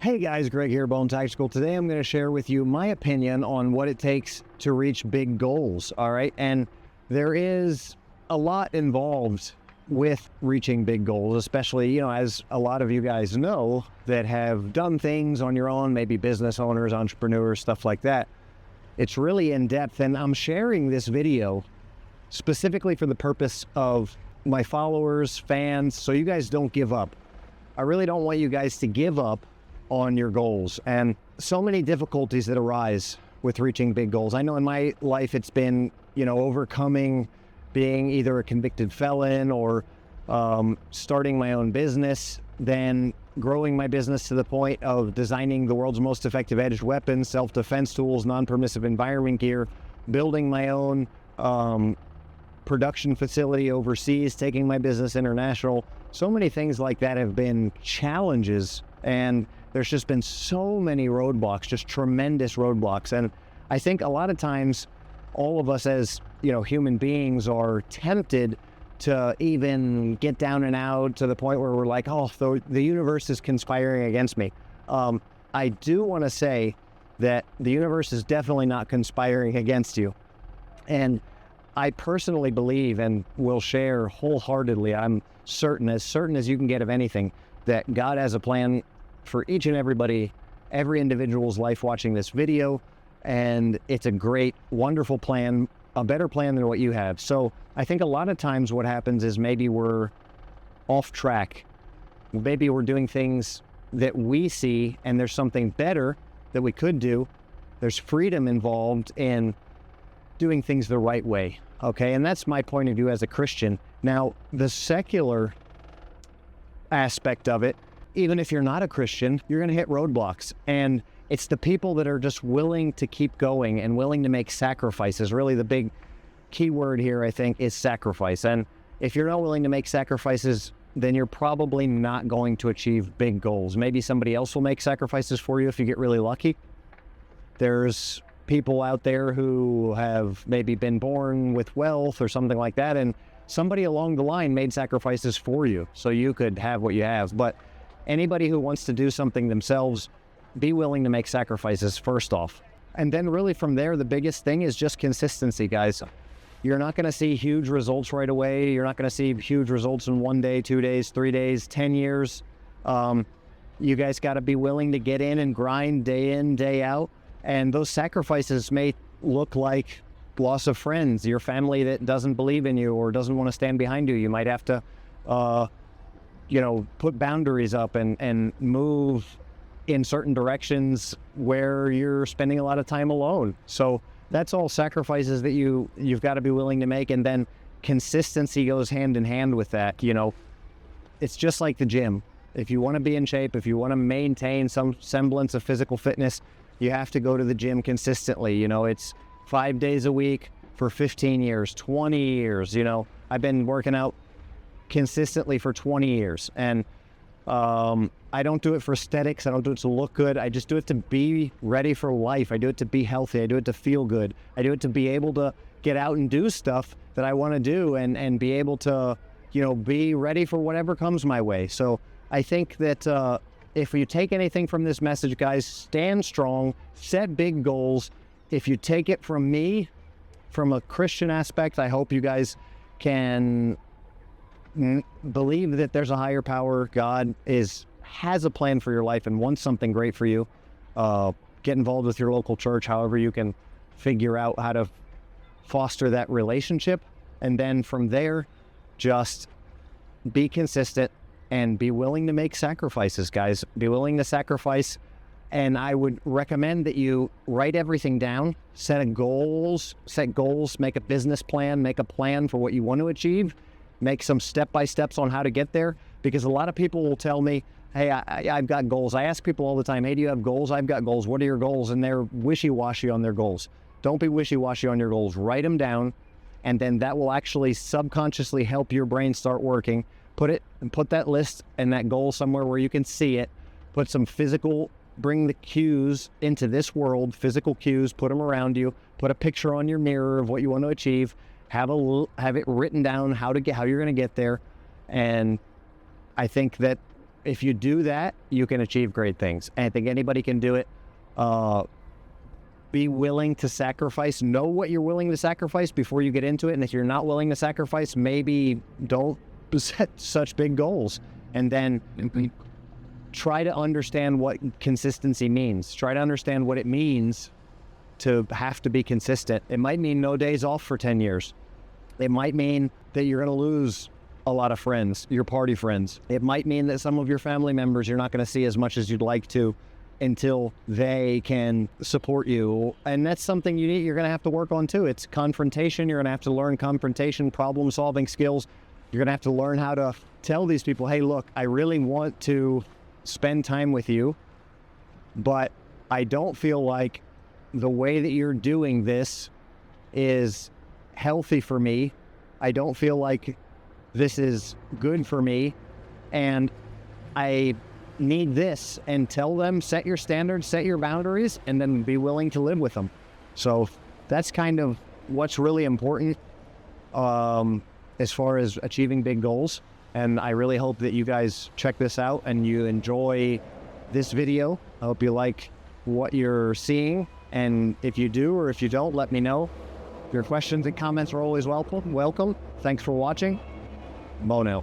Hey guys, Greg here, Bone Tactical. Today I'm going to share with you my opinion on what it takes to reach big goals, all right? And there is a lot involved with reaching big goals, especially, as a lot of you guys know that have done things on your own, maybe business owners, entrepreneurs, stuff like that. It's really in depth, and I'm sharing this video specifically for the purpose of my followers, fans, so you guys don't give up. I really don't want you guys to give up on your goals, and so many difficulties that arise with reaching big goals. I know in my life it's been, overcoming being either a convicted felon or starting my own business, then growing my business to the point of designing the world's most effective edged weapons, self-defense tools, non-permissive environment gear, building my own production facility overseas, taking my business international. So many things like that have been challenges, and there's just been so many roadblocks, just tremendous roadblocks. And I think a lot of times all of us as, human beings are tempted to even get down and out to the point where we're like, oh, the universe is conspiring against me. I do want to say that the universe is definitely not conspiring against you. And I personally believe and will share wholeheartedly, I'm certain as you can get of anything, that God has a plan for each and everybody, every individual's life watching this video, and it's a great, wonderful plan, a better plan than what you have. So I think a lot of times what happens is maybe we're off track. Maybe we're doing things that we see and there's something better that we could do. There's freedom involved in doing things the right way, okay? And that's my point of view as a Christian. Now, the secular aspect of it, even if you're not a Christian, you're going to hit roadblocks. And it's the people that are just willing to keep going and willing to make sacrifices. Really, the big key word here, I think, is sacrifice. And if you're not willing to make sacrifices, then you're probably not going to achieve big goals. Maybe somebody else will make sacrifices for you if you get really lucky. There's people out there who have maybe been born with wealth or something like that, and somebody along the line made sacrifices for you so you could have what you have. But anybody who wants to do something themselves, be willing to make sacrifices first off. And then really from there, the biggest thing is just consistency, guys. You're not going to see huge results right away. You're not going to see huge results in 1 day, 2 days, 3 days, 10 years. You guys got to be willing to get in and grind day in, day out. And those sacrifices may look like loss of friends, your family that doesn't believe in you or doesn't want to stand behind you. You might have to put boundaries up and move in certain directions where you're spending a lot of time alone. So that's all sacrifices that you've got to be willing to make. And then consistency goes hand in hand with that. It's just like the gym. If you want to be in shape, if you want to maintain some semblance of physical fitness, you have to go to the gym consistently. It's 5 days a week for 15 years, 20 years. I've been working out consistently for 20 years. And I don't do it for aesthetics. I don't do it to look good. I just do it to be ready for life. I do it to be healthy. I do it to feel good. I do it to be able to get out and do stuff that I want to do and be able to, be ready for whatever comes my way. So I think that if you take anything from this message, guys, stand strong, set big goals. If you take it from me, from a Christian aspect, I hope you guys can believe that there's a higher power. God has a plan for your life and wants something great for you. Get involved with your local church, however you can figure out how to foster that relationship. And then from there, just be consistent and be willing to make sacrifices, guys. Be willing to sacrifice. And I would recommend that you write everything down, set goals, make a business plan, make a plan for what you want to achieve, make some step-by-steps on how to get there. Because a lot of people will tell me, hey, I've got goals. I ask people all the time, hey, do you have goals? I've got goals. What are your goals? And they're wishy-washy on their goals. Don't be wishy-washy on your goals. Write them down, and then that will actually subconsciously help your brain start working. Put that list and that goal somewhere where you can see it. Put some bring the cues into this world, physical cues, put them around you. Put a picture on your mirror of what you want to achieve. Have it written down how you're going to get there. And I think that if you do that, you can achieve great things. And I think anybody can do it. Be willing to sacrifice. Know what you're willing to sacrifice before you get into it. And if you're not willing to sacrifice, maybe don't set such big goals. And then try to understand what consistency means. Try to understand what it means to have to be consistent. It might mean no days off for 10 years. It might mean that you're going to lose a lot of friends, your party friends. It might mean that some of your family members you're not going to see as much as you'd like to until they can support you. And that's something you're going to have to work on too. It's confrontation. You're going to have to learn confrontation, problem solving skills. You're going to have to learn how to tell these people, hey, look, I really want to spend time with you, but I don't feel like the way that you're doing this is healthy for me. I don't feel like this is good for me, and I need this. And tell them, set your standards, set your boundaries, and then be willing to live with them. So that's kind of what's really important as far as achieving big goals. And I really hope that you guys check this out and you enjoy this video. I hope you like what you're seeing. And if you do, or if you don't, let me know. Your questions and comments are always welcome. Thanks for watching. Mono.